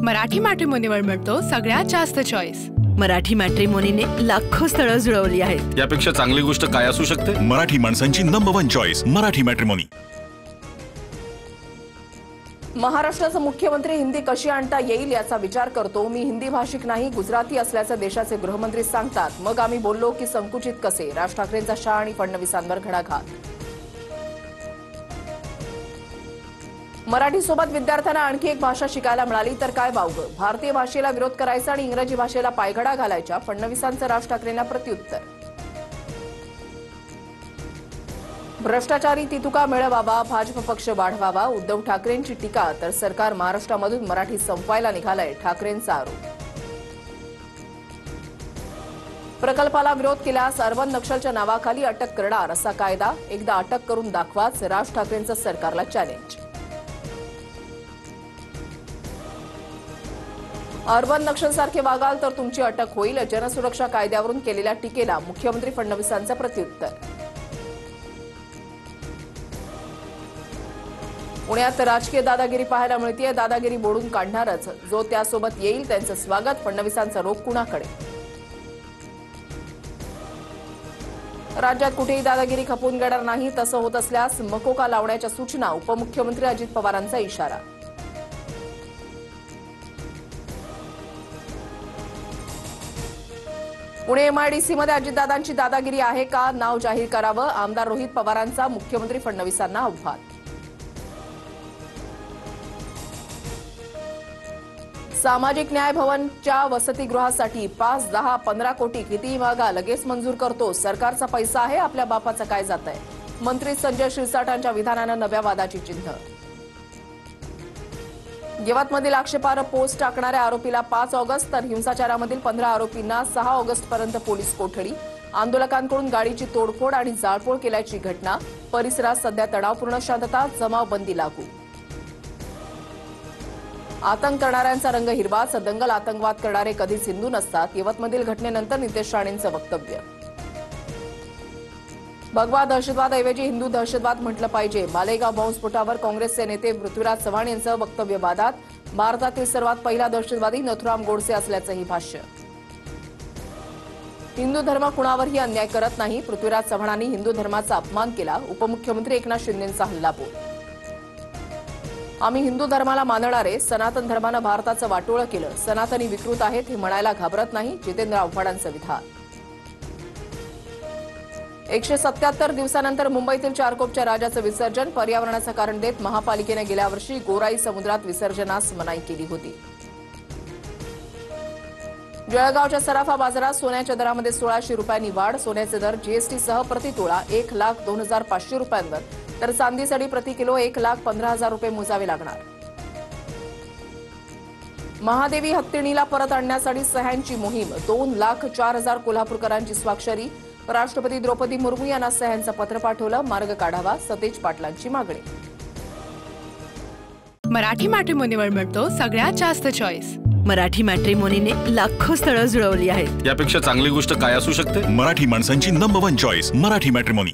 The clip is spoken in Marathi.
मराठी मॅट्रिमोनीवर मिळतो सगळ्यात जास्त चॉईस। मराठी मॅट्रिमोनीने लाखो स्थळं जुळवली आहेत। यापेक्षा चांगली गोष्ट काय असू शकते? मराठी माणसांची नंबर 1 चॉईस मराठी मॅट्रिमोनी। महाराष्ट्राचा मुख्यमंत्री हिंदी कशी आणता येईल याचा विचार करतो। मी हिंदी भाषिक नाही, गुजराती असल्याचं देशाचे गृहमंत्री सांगतात। मग आम्ही बोललो की संकुचित कसे? राज ठाकरेंचा शहा आणि फडणवीसांवर घणाघात। मराठीसोबत विद्यार्थ्यांना आणखी एक भाषा शिकायला मिळाली तर काय वावगं? भारतीय भाषेला विरोध करायचा आणि इंग्रजी भाषेला पायघडा घालायच्या, फडणवीसांचं राज ठाकरेंना प्रत्युत्तर। भ्रष्टाचारी तितुका मिळवावा, भाजप पक्ष वाढवावा, उद्धव ठाकरेंची टीका तर सरकार महाराष्ट्रामधून मराठी संपवायला निघालंय, ठाकरेंचा आरोप। प्रकल्पाला विरोध केल्यास अर्बन नक्षलच्या नावाखाली अटक करणार असा कायदा, एकदा अटक करून दाखवाच, राज ठाकरेंचं सरकारला चॅलेंज। अर्बन नक्षलसारखे वागाल तर तुमची अटक होईल, जनसुरक्षा कायद्यावरून केलेल्या टीकेला मुख्यमंत्री फडणवीसांचं प्रत्युत्तर। पुण्यात राजकीय दादागिरी पाहायला मिळतेय, दादागिरी मोडून काढणारच, जो त्यासोबत येईल त्यांचं स्वागत, फडणवीसांचा रोख कुणाकडे? राज्यात कुठेही दादागिरी खपून घेणार नाही, तसं होत असल्यास मकोका लावण्याच्या सूचना, उपमुख्यमंत्री अजित पवारांचा इशारा। पुणे एमआयडीसीमध्ये अजितदादांची दादागिरी आहे का? नाव जाहीर करावं, आमदार रोहित पवारांचा मुख्यमंत्री फडणवीसांना आव्हान। सामाजिक न्याय भवनच्या वसतिगृहासाठी 5, 10, 15 कोटी कितीही मागा, लगेच मंजूर करतो, सरकारचा पैसा आहे, आपल्या बापाचं काय जातंय? मंत्री संजय शिरसाटांच्या विधानानं नव्या वादाची चिन्ह। यवतमधील आक्षेपार्ह पोस्ट टाकणाऱ्या आरोपीला 5 ऑगस्ट तर हिंसाचारामधील 15 आरोपींना 6 ऑगस्टपर्यंत पोलीस कोठडी। आंदोलकांकडून गाडीची तोडफोड आणि जाळपोळ केल्याची घटना। परिसरात सध्या तणावपूर्ण शांतता, जमावबंदी लागू। आतंक करणाऱ्यांचा रंग हिरवाच, दंगल आतंकवाद करणारे कधीच हिंदू नसतात, यवतमधील घटनेनंतर नितेश राणेंचं वक्तव्य। भगवा दहशतवादऐवजी हिंदू दहशतवाद म्हटलं पाहिजे, मालेगाव बॉम्बस्फोटावर काँग्रेसचे नेते पृथ्वीराज चव्हाण यांचं वक्तव्य वादात। भारतातील सर्वात पहिला दहशतवादी नथुराम गोडसे असल्याचंही भाष्य। हिंदू धर्म कुणावरही अन्याय करत नाही, पृथ्वीराज चव्हाणांनी हिंदू धर्माचा अपमान केला, उपमुख्यमंत्री एकनाथ शिंदेंचा हल्लाबोल। आम्ही हिंदू धर्माला मानणारे, सनातन धर्मानं भारताचं वाटोळं केलं, सनातनी विकृत आहेत हे म्हणायला घाबरत नाही, जितेंद्र आव्हाडांचं विधान। 177 दिवसानंतर मुंबईतील चारकोपच्या राजाचं विसर्जन, पर्यावरणाचं कारण देत महापालिकेने गेल्या वर्षी गोराई समुद्रात विसर्जनास मनाई केली होती। जळगावच्या सराफा बाजारात सोन्याच्या दरामध्ये 1600 रुपयांनी वाढ, सोन्याचे दर जीएसटीसह प्रतितोळा 1,02,500 रुपयांवर, तर चांदीसाठी प्रति किलो 1,15,000 रुपये मोजावे लागणार। महादेवी हत्तीणीला परत आणण्यासाठी सह्यांची मोहीम, 2,04,000 कोल्हापूरकरांची स्वाक्षरी, राष्ट्रपती द्रौपदी मुर्मू यांना सह्यांचं पत्र पाठवलं, मार्ग काढावा, सतेज पाटलांची मागणी। मराठी मॅट्रिमोनीवर मिळतो सगळ्यात जास्त चॉईस। मराठी मॅट्रिमोनीने लाखो स्थळं जुळवली आहेत। यापेक्षा चांगली गोष्ट काय असू शकते? मराठी माणसांची नंबर 1 चॉईस मराठी मॅट्रिमोनी।